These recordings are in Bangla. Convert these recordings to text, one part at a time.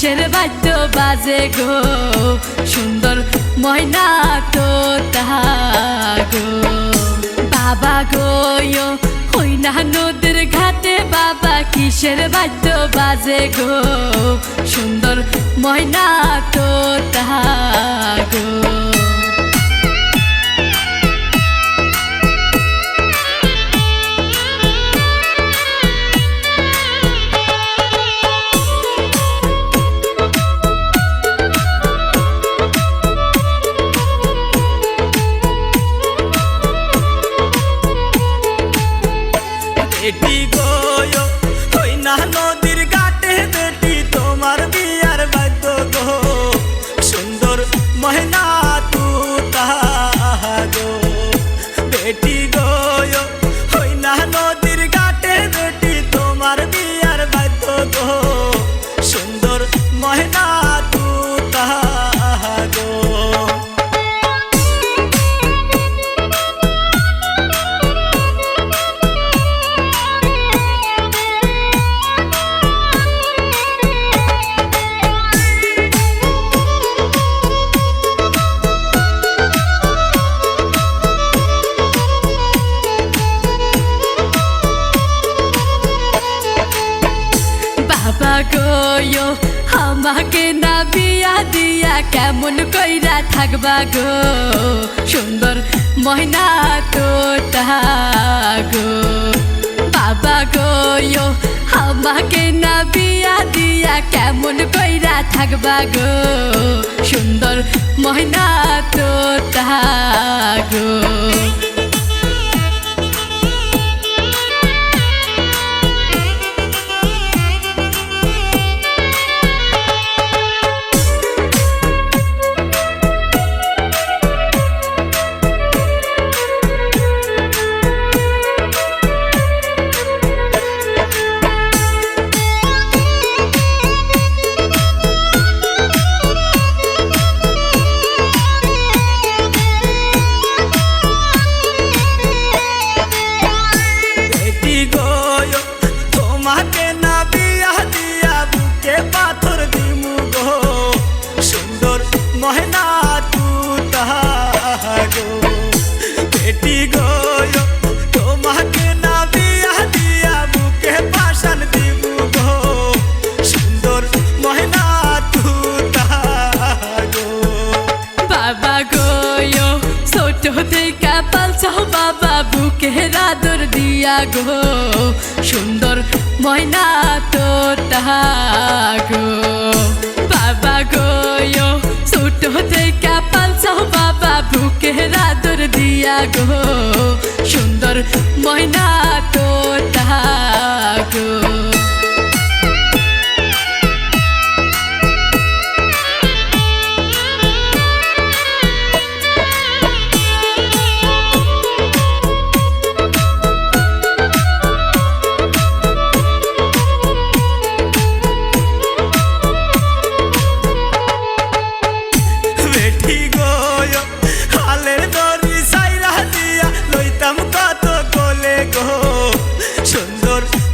কিসের বাদ্য বাজে গো সুন্দর ময়না তো গো বাবা গো ওই না নদীর ঘাটে বাবা কিসের বাদ্য বাজে গো সুন্দর ময়না তো গো বেটি গো ওই না নদীর ঘাটে বেটি তোমার বিয়ার বাদ্য গো সুন্দর ময়না তু গো বেটি গো ওই না নদীর ঘাটে বেটি তোমার বিয়ার বাদ্য গো সুন্দর ময়না তু গো গো আমাকে না বিয়া দিয়া কেমন কইরা থাকবা গো সুন্দর ময়না তো গো বাবা গো আমাকে না বিয়া দিয়া কেমন কইরা থাকবা গো সুন্দর ময়না তো গো ময়না তু গো বেটি গো তোমাকে না বিয়া দিয়া বুকে পাশান দিব গো সুন্দর ময়না তু গো বাবা গো ছোট থেকে পালছাও বাবা বুকে রাদর দিয়া গো সুন্দর ময়না তো গো বাবা গো ছোট থেকে পালছাও বাবা বুকে রাদর দিয়া গো সুন্দর ময়না তো গো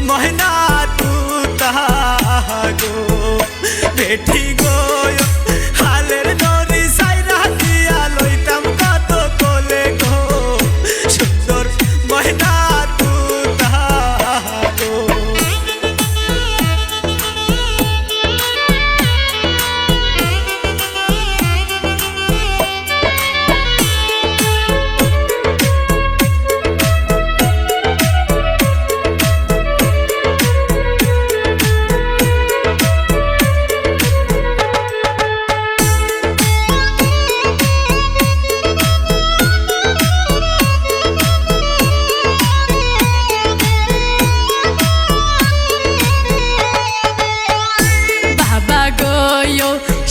ময়না তু গো বেটি গো হালের নদী সাইরা দিয়া লইতাম কত কোলে গো সুন্দর ময়না তু গো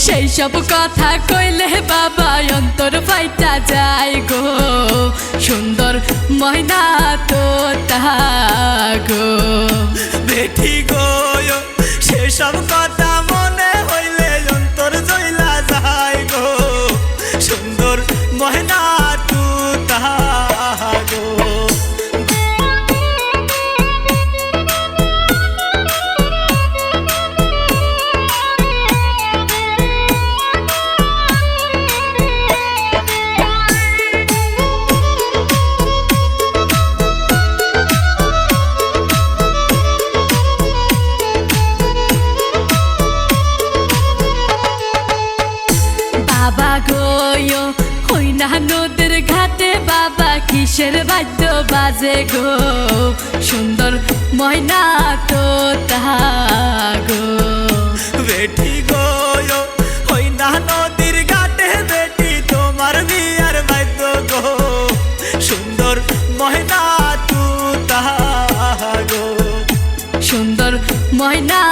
সেই সব কথা কইলে বাবা অন্তর ফাইটা যায় গো সুন্দর ময়না তো গো বেটি গো সেসব কথা মনে হইলে অন্তর জইলা যায় গো সুন্দর ময়না তু গো ঘাটে বাবা কিসের বাদ্য বাজে গো, সুন্দর ময়না তো গো। বেটি গো ওই না নদীর ঘাটে বেটি তোমার বিয়ার বাদ্য গো, সুন্দর ময়না তু গো। সুন্দর ময়না